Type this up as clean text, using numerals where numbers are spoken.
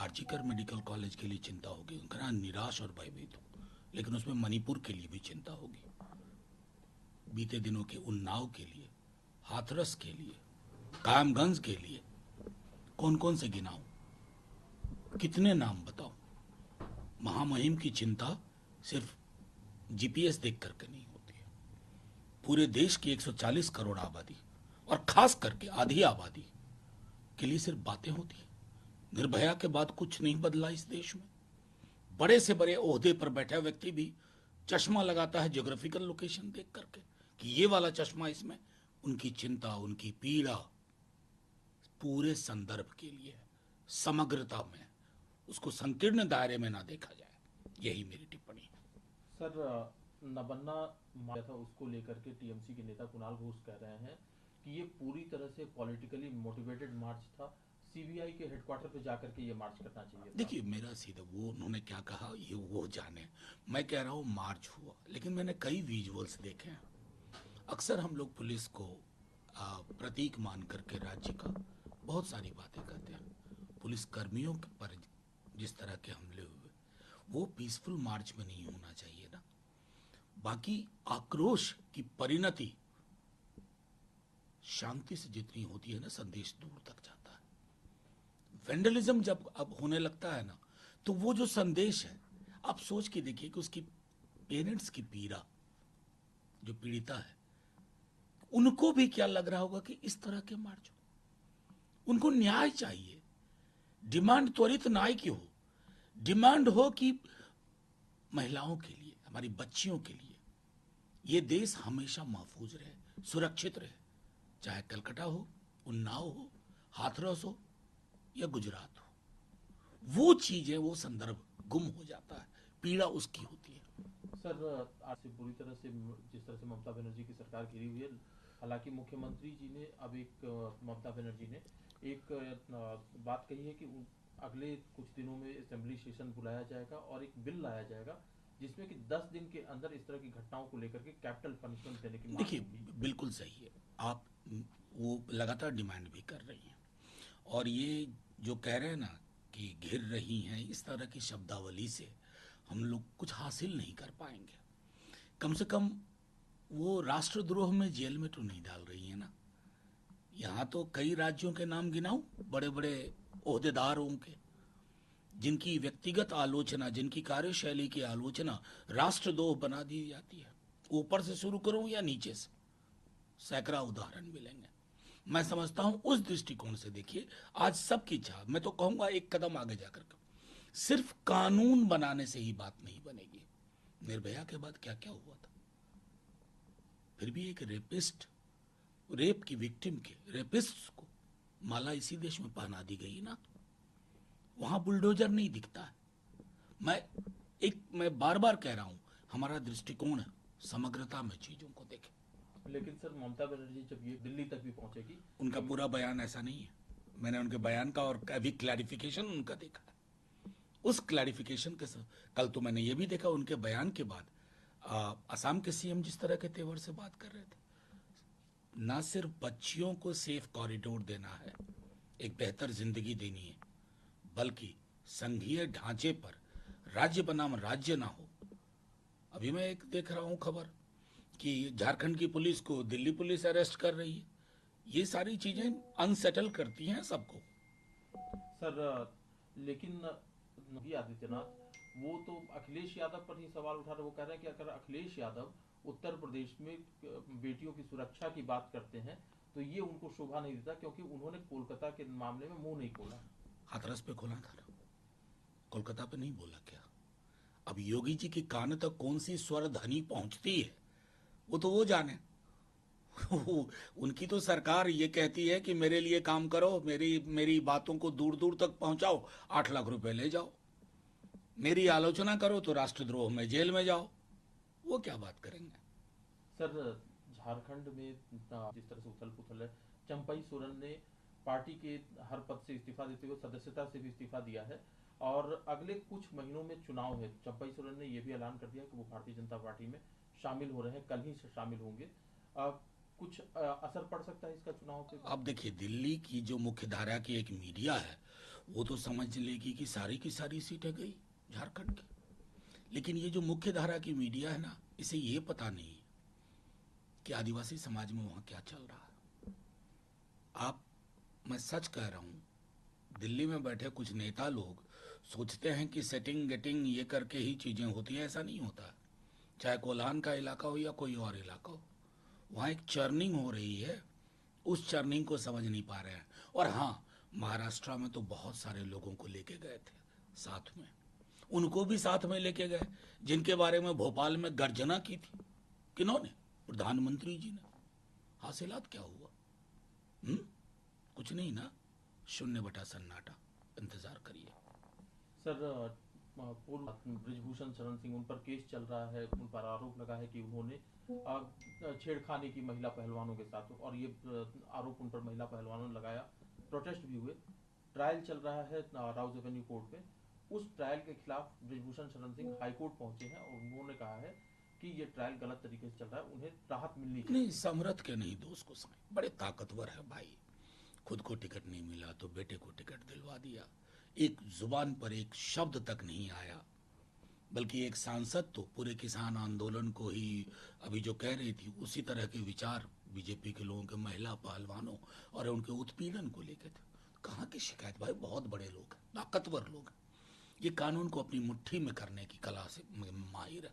RG Kar medical college के लिए चिंता होगी, उनका निराश और भयभीत हो, लेकिन उसमें मणिपुर के लिए भी चिंता होगी, बीते दिनों के उन्नाव के लिए, हाथरस के लिए, कायमगंज के लिए। कौन कौन से गिनाऊं, कितने नाम बताऊं? महामहिम की चिंता सिर्फ जीपीएस देख करके नहीं होती है। पूरे देश की 140 करोड़ आबादी और खास करके आधी आबादी के लिए सिर्फ बातें होती है। निर्भया के बाद कुछ नहीं बदला इस देश में। बड़े से बड़े ओहदे पर बैठा व्यक्ति भी चश्मा लगाता है ज्योग्राफिकल लोकेशन देख करके कि ये वाला चश्मा इसमें। उनकी चिंता, उनकी पीड़ा पूरे संदर्भ के लिए है, समग्रता में, उसको संकीर्ण दायरे में ना देखा जाए। यही मेरी टिप्पणी है। सर, नबन्ना मारा था, उसको लेकर के टीएमसी के नेता कुणाल घोष कह रहे हैं कि ये पूरी तरह से पॉलिटिकली मोटिवेटेड मार्च था, सीबीआई के हेडक्वार्टर पे जाकर के ये मार्च करना चाहिए था। देखिए, मेरा सीधा वो उन्होंने क्या कहा ये वो जाने। मैं कह रहा हूँ मार्च हुआ, लेकिन मैंने कई विजुअल्स देखे हैं। अक्सर हम लोग पुलिस को प्रतीक मान करके राज्य का बहुत सारी बातें कहते हैं। पुलिस कर्मियों के पर जिस तरह के हमले हुए, वो पीसफुल मार्च में नहीं होना चाहिए ना। बाकी आक्रोश की परिणति शांति से जितनी होती है ना, संदेश दूर तक जाता है। वेंडलिज्म जब अब होने लगता है ना, तो वो जो संदेश है, आप सोच के देखिए कि उसकी पेरेंट्स की पीड़ा, जो पीड़िता है, उनको भी क्या लग रहा होगा कि इस तरह के मार्च हो। उनको न्याय चाहिए। डिमांड त्वरित न्याय की हो, डिमांड हो कि महिलाओं के लिए, हमारी बच्चियों के लिए ये देश हमेशा महफूज रहे, सुरक्षित रहे, चाहे कलकत्ता हो, उन्नाव हो, हाथरस हो या गुजरात हो। वो चीजें, वो संदर्भ गुम हो जाता है, पीड़ा उसकी होती है। सर, आज से पूरी तरह से जिस तरह से ममता बनर्जी की सरकार घिरी हुई है, हालांकि मुख्यमंत्री जी ने अब ममता बनर्जी ने एक बात कही है कि अगले कुछ दिनों में असेंबली सेशन बुलाया जाएगा और एक बिल लाया जाएगा जिसमें कि 10 दिन के अंदर इस तरह की घटनाओं को लेकर के कैपिटल पनिशमेंट देने की मांग देखिए, होगी। बिल्कुल सही है। आप वो लगातार डिमांड भी कर रही हैं, और ये जो कह रहे हैं ना कि घिर रही हैं, इस तरह की शब्दावली से हम लोग कुछ हासिल नहीं कर पाएंगे। कम से कम वो राष्ट्रद्रोह में जेल में तो नहीं डाल रही है ना। यहाँ तो कई राज्यों के नाम गिनाऊं, बड़े बड़े ओहदेदारों के, जिनकी व्यक्तिगत आलोचना, जिनकी कार्यशैली की आलोचना राष्ट्रद्रोह बना दी जाती है। ऊपर से शुरू करूं या नीचे से, सैकड़ा उदाहरण मिलेंगे। मैं समझता हूं उस दृष्टिकोण से देखिए, आज सबकी चाह, मैं तो कहूंगा एक कदम आगे जाकर के, सिर्फ कानून बनाने से ही बात नहीं बनेगी। निर्भया के बाद क्या क्या हुआ था। फिर भी एक रेपिस्ट, रेप की विक्टिम के, रेपिस्ट को माला इसी देश में पहना दी गई ना। वहां बुलडोजर नहीं दिखता है। मैं बार बार कह रहा हूं, हमारा दृष्टिकोण है समग्रता में चीजों को देखें। लेकिन सर, ममता बनर्जी जब ये दिल्ली तक भी पहुंचेगी, उनका पूरा बयान ऐसा नहीं है। मैंने उनके बयान का और अभी क्लैरिफिकेशन उनका देखा है। उस क्लैरिफिकेशन के साथ कल तो मैंने ये भी देखा, उनके बयान के बाद असम के सीएम जिस तरह के तेवर से बात कर रहे थे, ना सिर्फ बच्चियों को सेफ कॉरिडोर देना है, एक बेहतर जिंदगी देनी है, बल्कि संघीय ढांचे पर राज्य बनाम राज्य ना हो। अभी मैं एक देख रहा हूं खबर कि झारखंड की पुलिस को दिल्ली पुलिस अरेस्ट कर रही है। ये सारी चीजें अनसेटल करती हैं सबको। सर, लेकिन योगी आदित्यनाथ वो तो अखिलेश यादव पर ही सवाल उठा रहे। वो कह रहे हैं कि अगर अखिलेश यादव उत्तर प्रदेश में बेटियों की सुरक्षा की बात करते हैं तो ये उनको शोभा नहीं देता, क्योंकि उन्होंने कोलकाता के मामले में मुंह नहीं खोला। हाथरस पे खोला था ना, कोलकाता पे नहीं बोला क्या? अब योगी जी के कान तक कौन सी स्वर ध्वनि पहुंचती है वो तो वो जाने। उनकी तो सरकार ये कहती है कि मेरे लिए काम करो, मेरी मेरी बातों को दूर दूर तक पहुंचाओ, 8 लाख रुपए ले जाओ, मेरी आलोचना करो तो राष्ट्रद्रोह में जेल में जाओ। वो क्या बात करेंगे? सर, झारखंड में जिस तरह से उथल पुथल है, चंपई सोरेन ने पार्टी के हर पद से इस्तीफा देते हुए सदस्यता से भी इस्तीफा दिया है और अगले कुछ महीनों में चुनाव है। चंपई सोरेन ने यह भी ऐलान कर दिया कि वो भारतीय जनता पार्टी में शामिल हो रहे हैं, कल ही से शामिल होंगे। कुछ असर पड़ सकता है इसका चुनाव पे? अब देखिए, दिल्ली की जो मुख्य धारा की एक मीडिया है, वो तो समझ लेगी कि सारी की सारी सीटें गई झारखंड की। लेकिन ये जो मुख्य धारा की मीडिया है ना, इसे ये पता नहीं है कि आदिवासी समाज में वहाँ क्या चल रहा है। आप, मैं सच कह रहा हूँ, दिल्ली में बैठे कुछ नेता लोग सोचते हैं कि सेटिंग गेटिंग ये करके ही चीज़ें होती हैं। ऐसा नहीं होता। चाहे कोल्हान का इलाका हो या कोई और इलाका हो, वहाँ एक चर्निंग हो रही है। उस चर्निंग को समझ नहीं पा रहे हैं। और हाँ, महाराष्ट्र में तो बहुत सारे लोगों को लेके गए थे साथ में, उनको भी साथ में लेके गए जिनके बारे में भोपाल में गर्जना की थी। किन्होंने? प्रधानमंत्री जी ने। हासिलात क्या हुआ? हुँ? कुछ नहीं ना। शून्य बटा सन्नाटा। इंतजार करिए। सर, पूर्व ब्रिजभूषण शरण सिंह, उन पर केस चल रहा है, उन पर आरोप लगा है कि उन्होंने छेड़खानी की महिला पहलवानों के साथ, और ये आरोप उन पर महिला पहलवानों ने लगाया। प्रोटेस्ट भी हुए, ट्रायल चल रहा है राउज एवेन्यू कोर्ट में। उस ट्रायल के खिलाफ ब्रिजभूषण शरण सिंह हाई कोर्ट पहुंचे हैं और उन्होंने कहा है कि ये ट्रायल गलत तरीके से चल रहा है, उन्हें राहत मिलनी नहीं, चाहिए। समरथ के नहीं दोस्त को समझ, बड़े ताकतवर है भाई। खुद को टिकट नहीं मिला तो बेटे को टिकट दिलवा दिया। एक जुबान पर एक शब्द तक नहीं आया। बल्कि एक सांसद तो पूरे किसान आंदोलन को ही अभी जो कह रही थी, उसी तरह के विचार बीजेपी के लोगों के महिला पहलवानों और उनके उत्पीड़न को लेकर थे। कहाँ की शिकायत भाई, बहुत बड़े लोग हैं, ताकतवर लोग हैं। ये कानून को अपनी मुट्ठी में करने की कला से माहिर है।